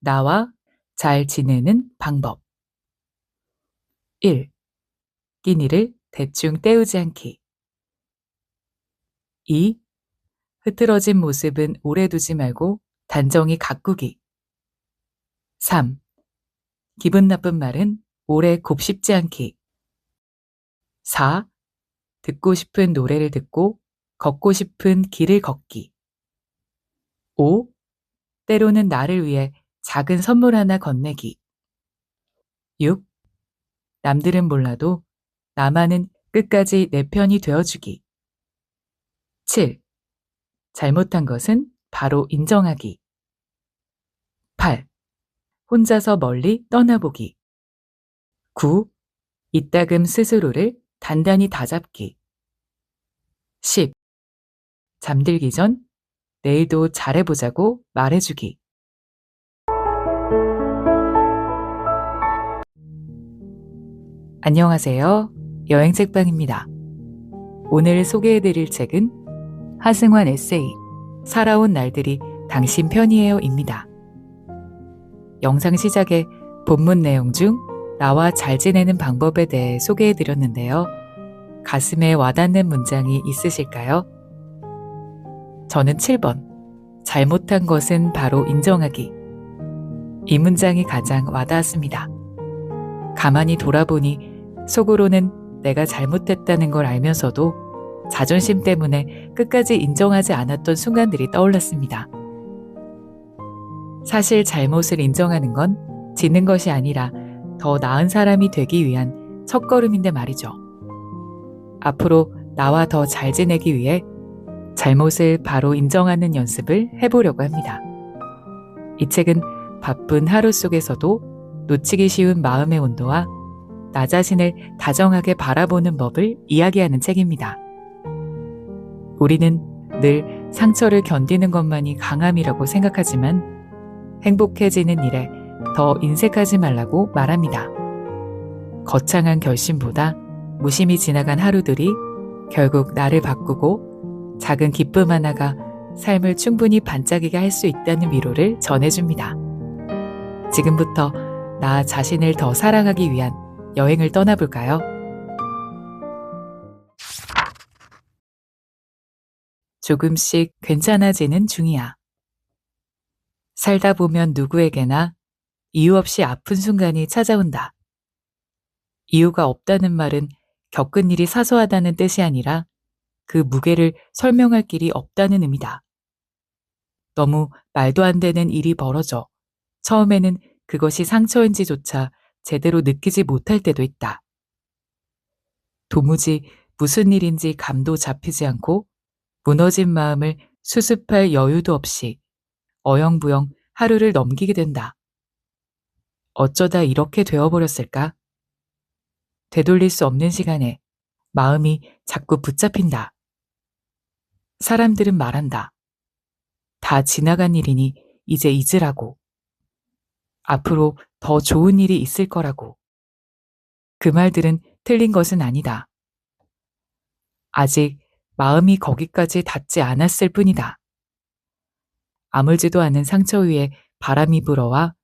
나와 잘 지내는 방법. 1. 끼니를 대충 때우지 않기. 2. 흐트러진 모습은 오래 두지 말고 단정히 가꾸기. 3. 기분 나쁜 말은 오래 곱씹지 않기. 4. 듣고 싶은 노래를 듣고 걷고 싶은 길을 걷기. 5. 때로는 나를 위해 작은 선물 하나 건네기. 6. 남들은 몰라도 나만은 끝까지 내 편이 되어주기. 7. 잘못한 것은 바로 인정하기. 8. 혼자서 멀리 떠나보기. 9. 이따금 스스로를 단단히 다잡기. 10. 잠들기 전 내일도 잘해보자고 말해주기. 안녕하세요. 여행책방입니다. 오늘 소개해드릴 책은 하승환 에세이 살아온 날들이 당신 편이에요입니다. 영상 시작에 본문 내용 중 나와 잘 지내는 방법에 대해 소개해드렸는데요. 가슴에 와닿는 문장이 있으실까요? 저는 7번 잘못한 것은 바로 인정하기. 이 문장이 가장 와닿았습니다. 가만히 돌아보니 속으로는 내가 잘못했다는 걸 알면서도 자존심 때문에 끝까지 인정하지 않았던 순간들이 떠올랐습니다. 사실 잘못을 인정하는 건 지는 것이 아니라 더 나은 사람이 되기 위한 첫걸음인데 말이죠. 앞으로 나와 더 잘 지내기 위해 잘못을 바로 인정하는 연습을 해보려고 합니다. 이 책은 바쁜 하루 속에서도 놓치기 쉬운 마음의 온도와 나 자신을 다정하게 바라보는 법을 이야기하는 책입니다. 우리는 늘 상처를 견디는 것만이 강함이라고 생각하지만 행복해지는 일에 더 인색하지 말라고 말합니다. 거창한 결심보다 무심히 지나간 하루들이 결국 나를 바꾸고 작은 기쁨 하나가 삶을 충분히 반짝이게 할 수 있다는 위로를 전해줍니다. 지금부터 나 자신을 더 사랑하기 위한 여행을 떠나볼까요? 조금씩 괜찮아지는 중이야. 살다 보면 누구에게나 이유 없이 아픈 순간이 찾아온다. 이유가 없다는 말은 겪은 일이 사소하다는 뜻이 아니라 그 무게를 설명할 길이 없다는 의미다. 너무 말도 안 되는 일이 벌어져 처음에는 그것이 상처인지조차 제대로 느끼지 못할 때도 있다. 도무지 무슨 일인지 감도 잡히지 않고 무너진 마음을 수습할 여유도 없이 어영부영 하루를 넘기게 된다. 어쩌다 이렇게 되어버렸을까? 되돌릴 수 없는 시간에 마음이 자꾸 붙잡힌다. 사람들은 말한다. 다 지나간 일이니 이제 잊으라고. 앞으로 더 좋은 일이 있을 거라고. 그 말들은 틀린 것은 아니다. 아직 마음이 거기까지 닿지 않았을 뿐이다. 아물지도 않은 상처 위에 바람이 불어와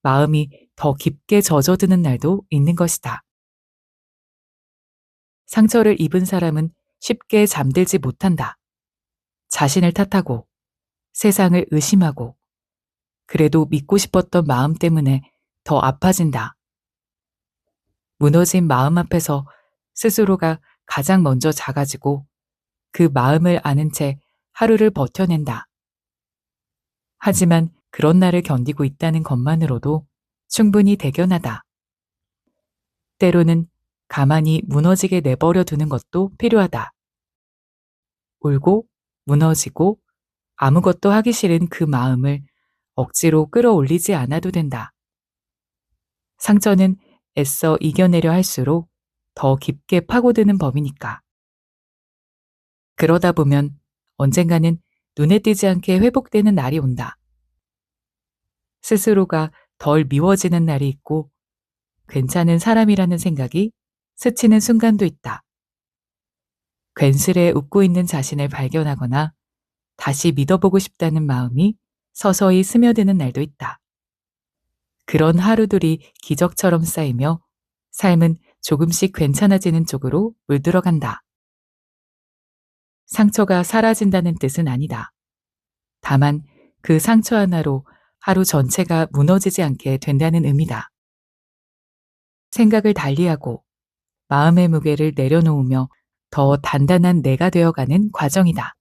마음이 더 깊게 젖어드는 날도 있는 것이다. 상처를 입은 사람은 쉽게 잠들지 못한다. 자신을 탓하고 세상을 의심하고 그래도 믿고 싶었던 마음 때문에 더 아파진다. 무너진 마음 앞에서 스스로가 가장 먼저 작아지고 그 마음을 아는 채 하루를 버텨낸다. 하지만 그런 날을 견디고 있다는 것만으로도 충분히 대견하다. 때로는 가만히 무너지게 내버려 두는 것도 필요하다. 울고 무너지고 아무것도 하기 싫은 그 마음을 억지로 끌어올리지 않아도 된다. 상처는 애써 이겨내려 할수록 더 깊게 파고드는 법이니까. 그러다 보면 언젠가는 눈에 띄지 않게 회복되는 날이 온다. 스스로가 덜 미워지는 날이 있고 괜찮은 사람이라는 생각이 스치는 순간도 있다. 괜스레 웃고 있는 자신을 발견하거나 다시 믿어보고 싶다는 마음이 서서히 스며드는 날도 있다. 그런 하루들이 기적처럼 쌓이며 삶은 조금씩 괜찮아지는 쪽으로 물들어간다. 상처가 사라진다는 뜻은 아니다. 다만 그 상처 하나로 하루 전체가 무너지지 않게 된다는 의미다. 생각을 달리하고 마음의 무게를 내려놓으며 더 단단한 내가 되어가는 과정이다.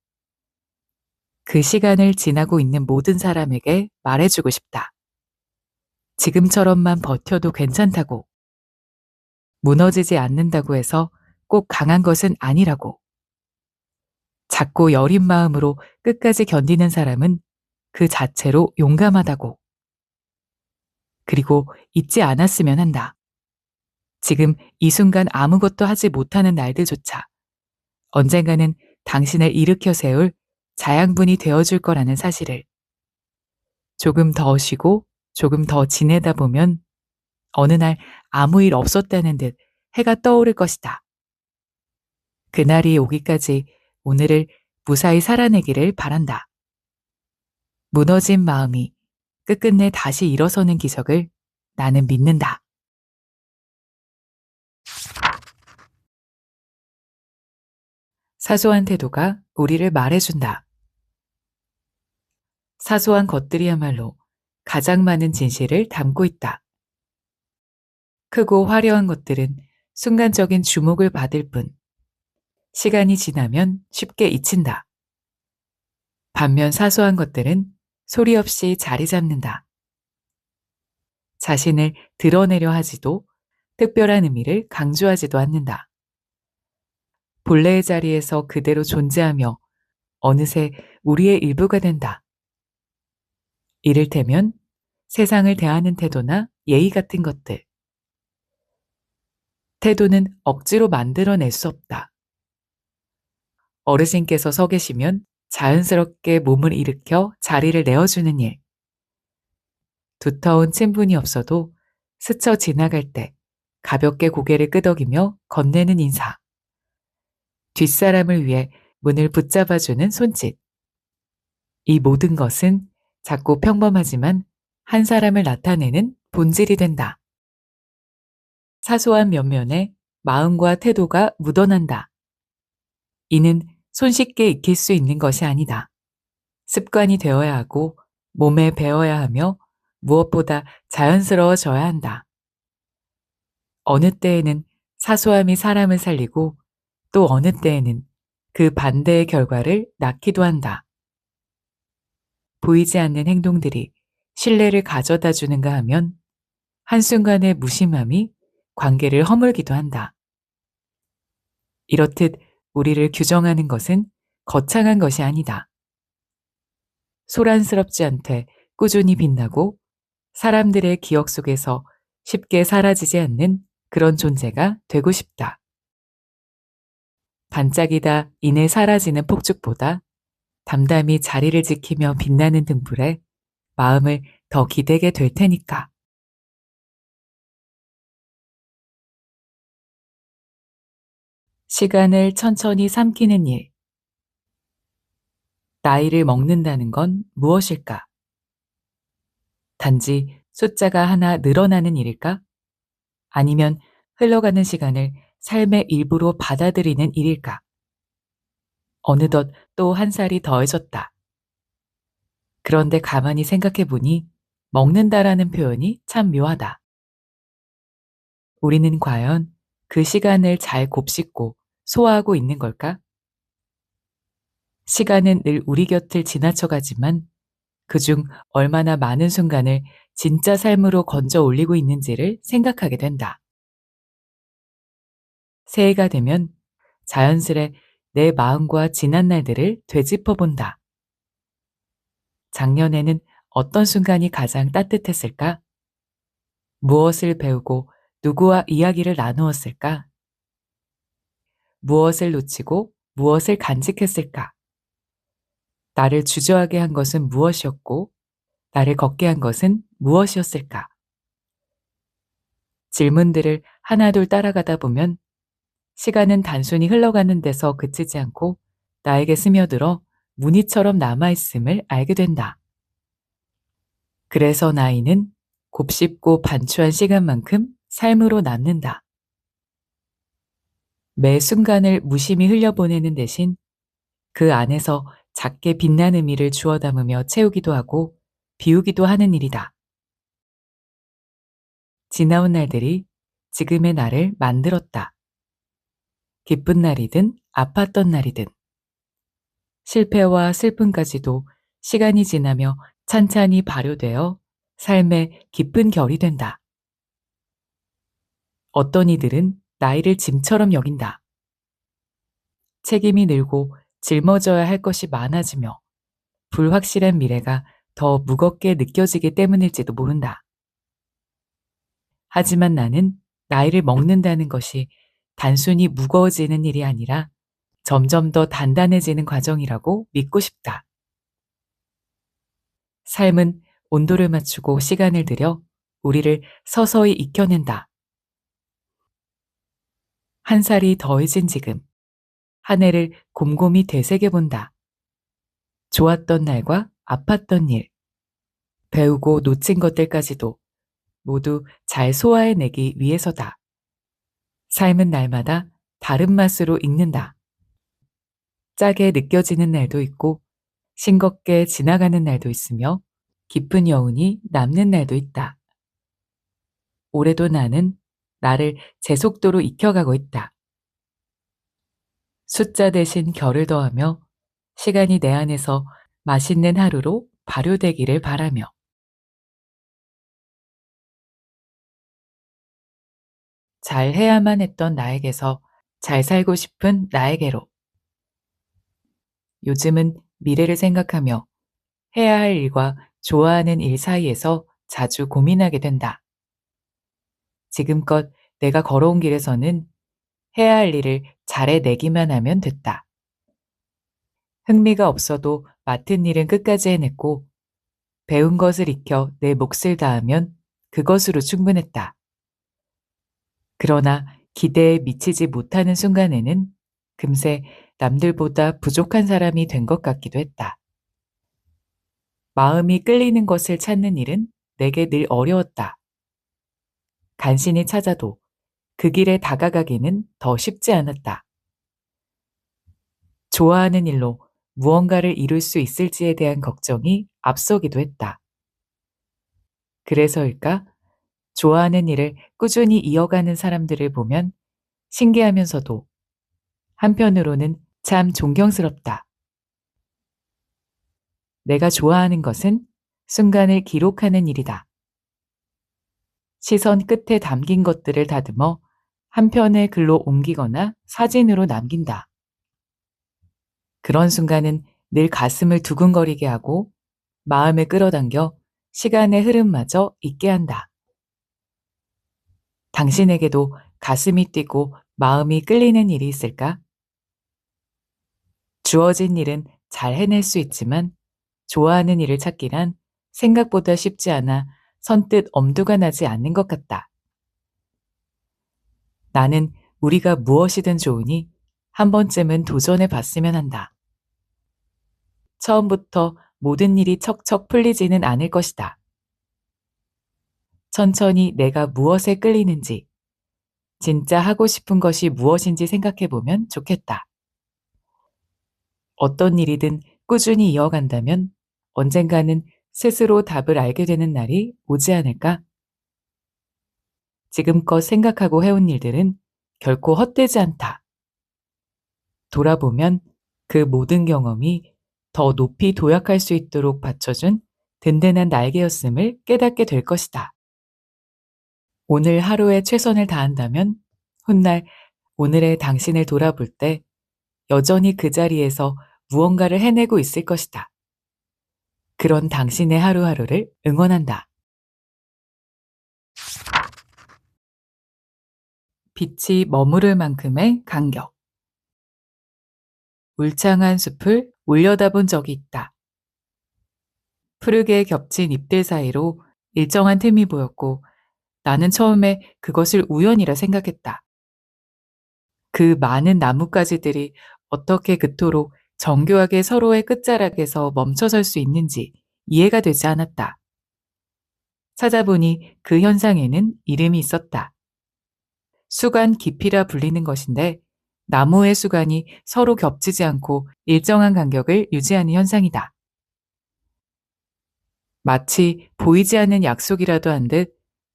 그 시간을 지나고 있는 모든 사람에게 말해주고 싶다. 지금처럼만 버텨도 괜찮다고. 무너지지 않는다고 해서 꼭 강한 것은 아니라고. 작고 여린 마음으로 끝까지 견디는 사람은 그 자체로 용감하다고. 그리고 잊지 않았으면 한다. 지금 이 순간 아무것도 하지 못하는 날들조차 언젠가는 당신을 일으켜 세울 자양분이 되어줄 거라는 사실을. 조금 더 쉬고 조금 더 지내다 보면 어느 날 아무 일 없었다는 듯 해가 떠오를 것이다. 그날이 오기까지 오늘을 무사히 살아내기를 바란다. 무너진 마음이 끝끝내 다시 일어서는 기적을 나는 믿는다. 사소한 태도가 우리를 말해준다. 사소한 것들이야말로 가장 많은 진실을 담고 있다. 크고 화려한 것들은 순간적인 주목을 받을 뿐, 시간이 지나면 쉽게 잊힌다. 반면 사소한 것들은 소리 없이 자리 잡는다. 자신을 드러내려 하지도 특별한 의미를 강조하지도 않는다. 본래의 자리에서 그대로 존재하며 어느새 우리의 일부가 된다. 이를테면 세상을 대하는 태도나 예의 같은 것들. 태도는 억지로 만들어낼 수 없다. 어르신께서 서 계시면 자연스럽게 몸을 일으켜 자리를 내어주는 일. 두터운 친분이 없어도 스쳐 지나갈 때 가볍게 고개를 끄덕이며 건네는 인사. 뒷사람을 위해 문을 붙잡아주는 손짓. 이 모든 것은 작고 평범하지만 한 사람을 나타내는 본질이 된다. 사소한 면면에 마음과 태도가 묻어난다. 이는 손쉽게 익힐 수 있는 것이 아니다. 습관이 되어야 하고 몸에 배어야 하며 무엇보다 자연스러워져야 한다. 어느 때에는 사소함이 사람을 살리고 또 어느 때에는 그 반대의 결과를 낳기도 한다. 보이지 않는 행동들이 신뢰를 가져다 주는가 하면 한순간의 무심함이 관계를 허물기도 한다. 이렇듯 우리를 규정하는 것은 거창한 것이 아니다. 소란스럽지 않되 꾸준히 빛나고 사람들의 기억 속에서 쉽게 사라지지 않는 그런 존재가 되고 싶다. 반짝이다 이내 사라지는 폭죽보다 담담히 자리를 지키며 빛나는 등불에 마음을 더 기대게 될 테니까. 시간을 천천히 삼키는 일. 나이를 먹는다는 건 무엇일까? 단지 숫자가 하나 늘어나는 일일까? 아니면 흘러가는 시간을 삶의 일부로 받아들이는 일일까? 어느덧 또 한 살이 더해졌다. 그런데 가만히 생각해 보니 먹는다라는 표현이 참 묘하다. 우리는 과연 그 시간을 잘 곱씹고 소화하고 있는 걸까? 시간은 늘 우리 곁을 지나쳐가지만 그중 얼마나 많은 순간을 진짜 삶으로 건져 올리고 있는지를 생각하게 된다. 새해가 되면 자연스레 내 마음과 지난 날들을 되짚어 본다. 작년에는 어떤 순간이 가장 따뜻했을까? 무엇을 배우고 누구와 이야기를 나누었을까? 무엇을 놓치고 무엇을 간직했을까? 나를 주저하게 한 것은 무엇이었고 나를 걷게 한 것은 무엇이었을까? 질문들을 하나둘 따라가다 보면 시간은 단순히 흘러가는 데서 그치지 않고 나에게 스며들어 무늬처럼 남아있음을 알게 된다. 그래서 나이는 곱씹고 반추한 시간만큼 삶으로 남는다. 매 순간을 무심히 흘려보내는 대신 그 안에서 작게 빛나는 의미를 주워 담으며 채우기도 하고 비우기도 하는 일이다. 지나온 날들이 지금의 나를 만들었다. 기쁜 날이든 아팠던 날이든 실패와 슬픔까지도 시간이 지나며 찬찬히 발효되어 삶의 깊은 결이 된다. 어떤 이들은 나이를 짐처럼 여긴다. 책임이 늘고 짊어져야 할 것이 많아지며 불확실한 미래가 더 무겁게 느껴지기 때문일지도 모른다. 하지만 나는 나이를 먹는다는 것이 단순히 무거워지는 일이 아니라 점점 더 단단해지는 과정이라고 믿고 싶다. 삶은 온도를 맞추고 시간을 들여 우리를 서서히 익혀낸다. 한 살이 더해진 지금, 한 해를 곰곰이 되새겨본다. 좋았던 날과 아팠던 일, 배우고 놓친 것들까지도 모두 잘 소화해내기 위해서다. 삶은 날마다 다른 맛으로 익는다. 짜게 느껴지는 날도 있고 싱겁게 지나가는 날도 있으며 깊은 여운이 남는 날도 있다. 올해도 나는 나를 제 속도로 익혀가고 있다. 숫자 대신 결을 더하며 시간이 내 안에서 맛있는 하루로 발효되기를 바라며 잘 해야만 했던 나에게서 잘 살고 싶은 나에게로 요즘은 미래를 생각하며 해야 할 일과 좋아하는 일 사이에서 자주 고민하게 된다. 지금껏 내가 걸어온 길에서는 해야 할 일을 잘해내기만 하면 됐다. 흥미가 없어도 맡은 일은 끝까지 해냈고 배운 것을 익혀 내 몫을 다하면 그것으로 충분했다. 그러나 기대에 미치지 못하는 순간에는 금세 남들보다 부족한 사람이 된 것 같기도 했다. 마음이 끌리는 것을 찾는 일은 내게 늘 어려웠다. 간신히 찾아도 그 길에 다가가기는 더 쉽지 않았다. 좋아하는 일로 무언가를 이룰 수 있을지에 대한 걱정이 앞서기도 했다. 그래서일까? 좋아하는 일을 꾸준히 이어가는 사람들을 보면 신기하면서도 한편으로는 참 존경스럽다. 내가 좋아하는 것은 순간을 기록하는 일이다. 시선 끝에 담긴 것들을 다듬어 한 편의 글로 옮기거나 사진으로 남긴다. 그런 순간은 늘 가슴을 두근거리게 하고 마음을 끌어당겨 시간의 흐름마저 잊게 한다. 당신에게도 가슴이 뛰고 마음이 끌리는 일이 있을까? 주어진 일은 잘 해낼 수 있지만 좋아하는 일을 찾기란 생각보다 쉽지 않아 선뜻 엄두가 나지 않는 것 같다. 나는 우리가 무엇이든 좋으니 한 번쯤은 도전해 봤으면 한다. 처음부터 모든 일이 척척 풀리지는 않을 것이다. 천천히 내가 무엇에 끌리는지, 진짜 하고 싶은 것이 무엇인지 생각해 보면 좋겠다. 어떤 일이든 꾸준히 이어간다면 언젠가는 스스로 답을 알게 되는 날이 오지 않을까? 지금껏 생각하고 해온 일들은 결코 헛되지 않다. 돌아보면 그 모든 경험이 더 높이 도약할 수 있도록 받쳐준 든든한 날개였음을 깨닫게 될 것이다. 오늘 하루에 최선을 다한다면 훗날 오늘의 당신을 돌아볼 때 여전히 그 자리에서 무언가를 해내고 있을 것이다. 그런 당신의 하루하루를 응원한다. 빛이 머무를 만큼의 간격. 울창한 숲을 올려다본 적이 있다. 푸르게 겹친 잎들 사이로 일정한 틈이 보였고 나는 처음에 그것을 우연이라 생각했다. 그 많은 나뭇가지들이 어떻게 그토록 정교하게 서로의 끝자락에서 멈춰설 수 있는지 이해가 되지 않았다. 찾아보니 그 현상에는 이름이 있었다. 수간 깊이라 불리는 것인데 나무의 수간이 서로 겹치지 않고 일정한 간격을 유지하는 현상이다. 마치 보이지 않는 약속이라도 한 듯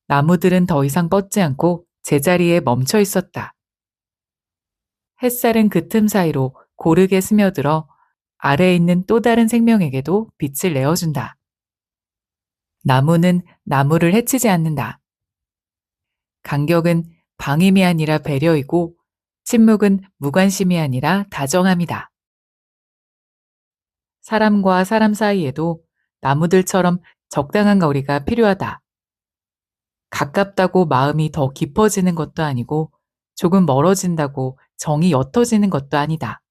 나무들은 더 이상 뻗지 않고 제자리에 멈춰 있었다. 햇살은 그 틈 사이로 고르게 스며들어 아래에 있는 또 다른 생명에게도 빛을 내어준다. 나무는 나무를 해치지 않는다. 간격은 방임이 아니라 배려이고 침묵은 무관심이 아니라 다정함이다. 사람과 사람 사이에도 나무들처럼 적당한 거리가 필요하다. 가깝다고 마음이 더 깊어지는 것도 아니고 조금 멀어진다고 정이 옅어지는 것도 아니다.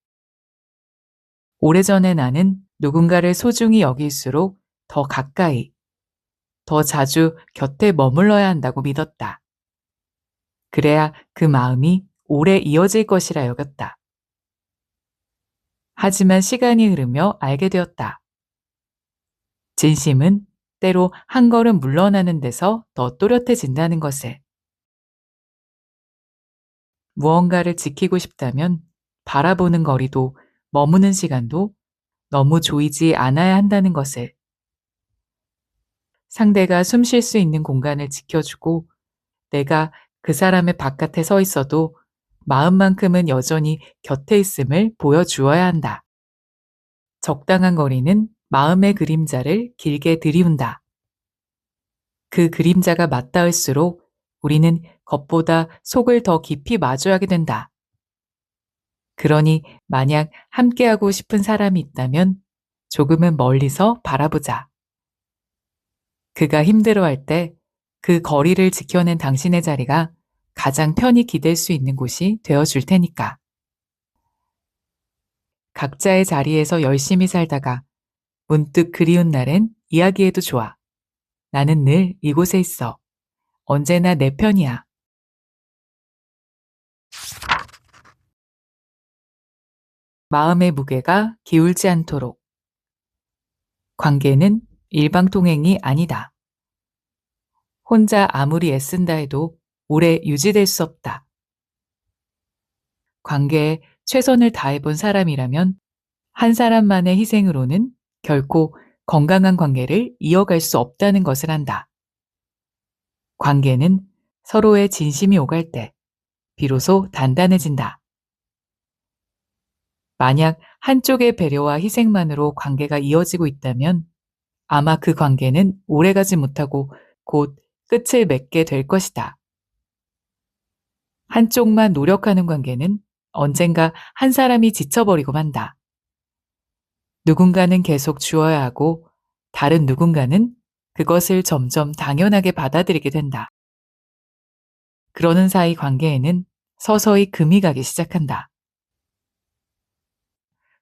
오래전에 나는 누군가를 소중히 여길수록 더 가까이, 더 자주 곁에 머물러야 한다고 믿었다. 그래야 그 마음이 오래 이어질 것이라 여겼다. 하지만 시간이 흐르며 알게 되었다. 진심은 때로 한 걸음 물러나는 데서 더 또렷해진다는 것을. 무언가를 지키고 싶다면 바라보는 거리도 머무는 시간도 너무 조이지 않아야 한다는 것을. 상대가 숨 쉴 수 있는 공간을 지켜주고 내가 그 사람의 바깥에 서 있어도 마음만큼은 여전히 곁에 있음을 보여주어야 한다. 적당한 거리는 마음의 그림자를 길게 들이운다. 그 그림자가 맞닿을수록 우리는 겉보다 속을 더 깊이 마주하게 된다. 그러니 만약 함께하고 싶은 사람이 있다면 조금은 멀리서 바라보자. 그가 힘들어할 때 그 거리를 지켜낸 당신의 자리가 가장 편히 기댈 수 있는 곳이 되어줄 테니까. 각자의 자리에서 열심히 살다가 문득 그리운 날엔 이야기해도 좋아. 나는 늘 이곳에 있어. 언제나 내 편이야. 마음의 무게가 기울지 않도록. 관계는 일방통행이 아니다. 혼자 아무리 애쓴다 해도 오래 유지될 수 없다. 관계에 최선을 다해본 사람이라면 한 사람만의 희생으로는 결코 건강한 관계를 이어갈 수 없다는 것을 안다. 관계는 서로의 진심이 오갈 때 비로소 단단해진다. 만약 한쪽의 배려와 희생만으로 관계가 이어지고 있다면 아마 그 관계는 오래가지 못하고 곧 끝을 맺게 될 것이다. 한쪽만 노력하는 관계는 언젠가 한 사람이 지쳐버리고 만다. 누군가는 계속 주어야 하고 다른 누군가는 그것을 점점 당연하게 받아들이게 된다. 그러는 사이 관계에는 서서히 금이 가기 시작한다.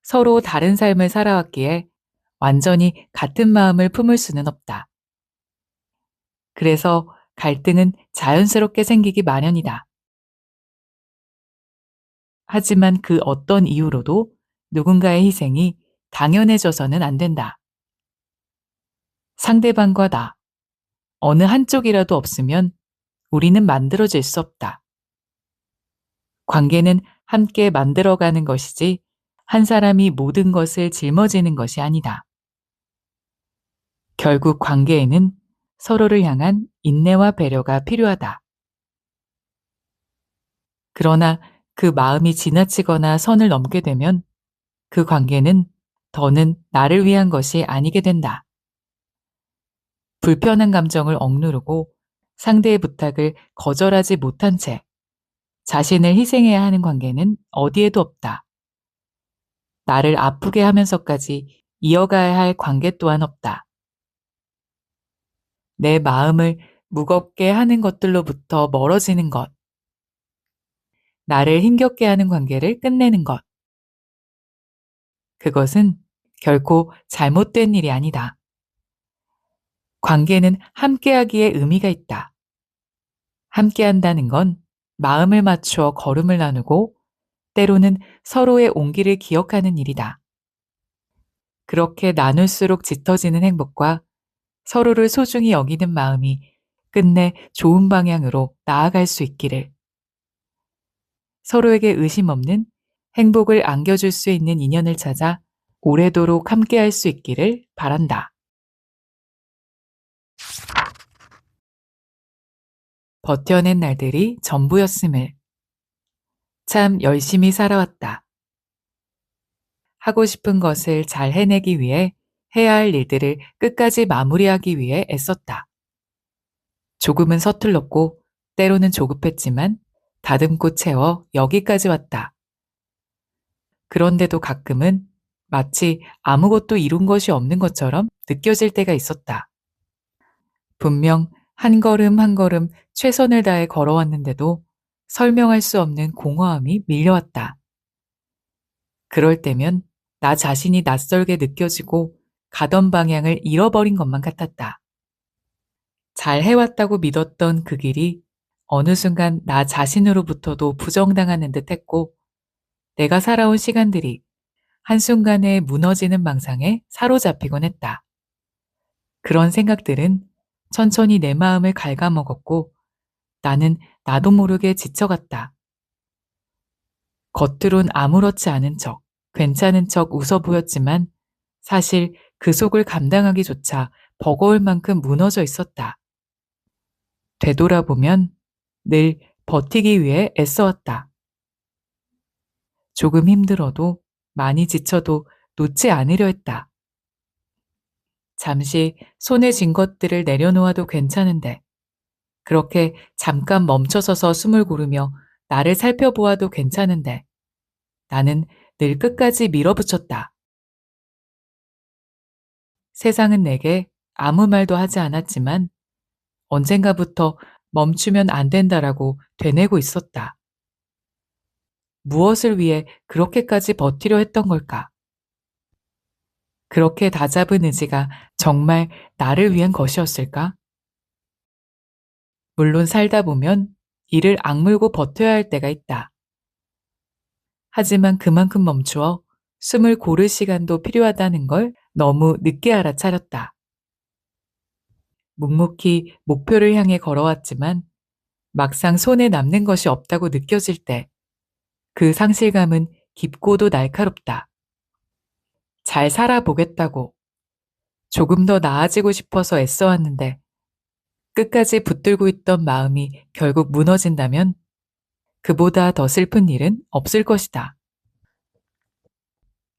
서로 다른 삶을 살아왔기에 완전히 같은 마음을 품을 수는 없다. 그래서 갈등은 자연스럽게 생기기 마련이다. 하지만 그 어떤 이유로도 누군가의 희생이 당연해져서는 안 된다. 상대방과 나, 어느 한쪽이라도 없으면 우리는 만들어질 수 없다. 관계는 함께 만들어가는 것이지 한 사람이 모든 것을 짊어지는 것이 아니다. 결국 관계에는 서로를 향한 인내와 배려가 필요하다. 그러나 그 마음이 지나치거나 선을 넘게 되면 그 관계는 더는 나를 위한 것이 아니게 된다. 불편한 감정을 억누르고 상대의 부탁을 거절하지 못한 채 자신을 희생해야 하는 관계는 어디에도 없다. 나를 아프게 하면서까지 이어가야 할 관계 또한 없다. 내 마음을 무겁게 하는 것들로부터 멀어지는 것, 나를 힘겹게 하는 관계를 끝내는 것. 그것은 결코 잘못된 일이 아니다. 관계는 함께하기에 의미가 있다. 함께한다는 건 마음을 맞추어 걸음을 나누고 때로는 서로의 온기를 기억하는 일이다. 그렇게 나눌수록 짙어지는 행복과 서로를 소중히 여기는 마음이 끝내 좋은 방향으로 나아갈 수 있기를. 서로에게 의심 없는 행복을 안겨줄 수 있는 인연을 찾아 오래도록 함께할 수 있기를 바란다. 버텨낸 날들이 전부였음을. 참 열심히 살아왔다. 하고 싶은 것을 잘 해내기 위해 해야 할 일들을 끝까지 마무리하기 위해 애썼다. 조금은 서툴렀고 때로는 조급했지만 다듬고 채워 여기까지 왔다. 그런데도 가끔은 마치 아무것도 이룬 것이 없는 것처럼 느껴질 때가 있었다. 분명 한 걸음 한 걸음 최선을 다해 걸어왔는데도 설명할 수 없는 공허함이 밀려왔다. 그럴 때면 나 자신이 낯설게 느껴지고 가던 방향을 잃어버린 것만 같았다. 잘 해왔다고 믿었던 그 길이 어느 순간 나 자신으로부터도 부정당하는 듯 했고, 내가 살아온 시간들이 한순간에 무너지는 망상에 사로잡히곤 했다. 그런 생각들은 천천히 내 마음을 갉아먹었고, 나는 나도 모르게 지쳐갔다. 겉으론 아무렇지 않은 척, 괜찮은 척 웃어 보였지만 사실 그 속을 감당하기조차 버거울 만큼 무너져 있었다. 되돌아보면 늘 버티기 위해 애써왔다. 조금 힘들어도 많이 지쳐도 놓지 않으려 했다. 잠시 손에 쥔 것들을 내려놓아도 괜찮은데 그렇게 잠깐 멈춰서서 숨을 고르며 나를 살펴보아도 괜찮은데 나는 늘 끝까지 밀어붙였다. 세상은 내게 아무 말도 하지 않았지만 언젠가부터 멈추면 안 된다라고 되뇌고 있었다. 무엇을 위해 그렇게까지 버티려 했던 걸까? 그렇게 다잡은 의지가 정말 나를 위한 것이었을까? 물론 살다 보면 이를 악물고 버텨야 할 때가 있다. 하지만 그만큼 멈추어 숨을 고를 시간도 필요하다는 걸 너무 늦게 알아차렸다. 묵묵히 목표를 향해 걸어왔지만 막상 손에 남는 것이 없다고 느껴질 때 그 상실감은 깊고도 날카롭다. 잘 살아보겠다고 조금 더 나아지고 싶어서 애써왔는데 끝까지 붙들고 있던 마음이 결국 무너진다면 그보다 더 슬픈 일은 없을 것이다.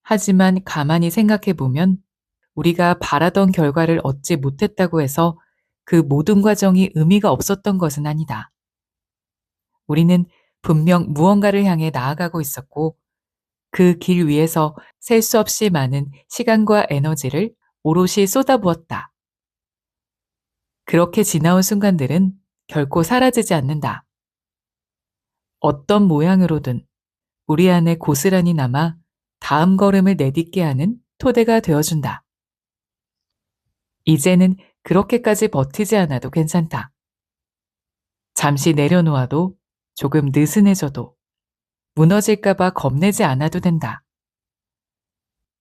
하지만 가만히 생각해보면 우리가 바라던 결과를 얻지 못했다고 해서 그 모든 과정이 의미가 없었던 것은 아니다. 우리는 분명 무언가를 향해 나아가고 있었고 그 길 위에서 셀 수 없이 많은 시간과 에너지를 오롯이 쏟아부었다. 그렇게 지나온 순간들은 결코 사라지지 않는다. 어떤 모양으로든 우리 안에 고스란히 남아 다음 걸음을 내딛게 하는 토대가 되어준다. 이제는 그렇게까지 버티지 않아도 괜찮다. 잠시 내려놓아도 조금 느슨해져도 무너질까봐 겁내지 않아도 된다.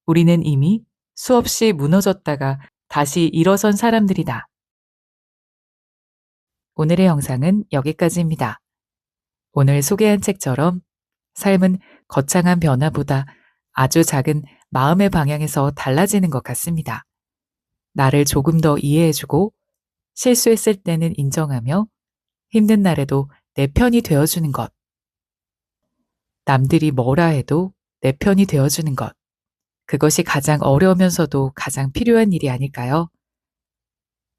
우리는 이미 수없이 무너졌다가 다시 일어선 사람들이다. 오늘의 영상은 여기까지입니다. 오늘 소개한 책처럼 삶은 거창한 변화보다 아주 작은 마음의 방향에서 달라지는 것 같습니다. 나를 조금 더 이해해주고 실수했을 때는 인정하며 힘든 날에도 내 편이 되어주는 것. 남들이 뭐라 해도 내 편이 되어주는 것. 그것이 가장 어려우면서도 가장 필요한 일이 아닐까요?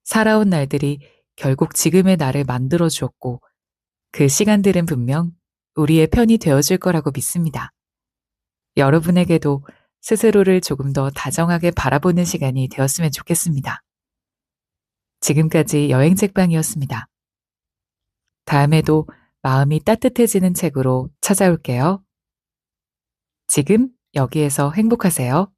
살아온 날들이 결국 지금의 나를 만들어 주었고 그 시간들은 분명 우리의 편이 되어줄 거라고 믿습니다. 여러분에게도 스스로를 조금 더 다정하게 바라보는 시간이 되었으면 좋겠습니다. 지금까지 여행책방이었습니다. 다음에도 마음이 따뜻해지는 책으로 찾아올게요. 지금 여기에서 행복하세요.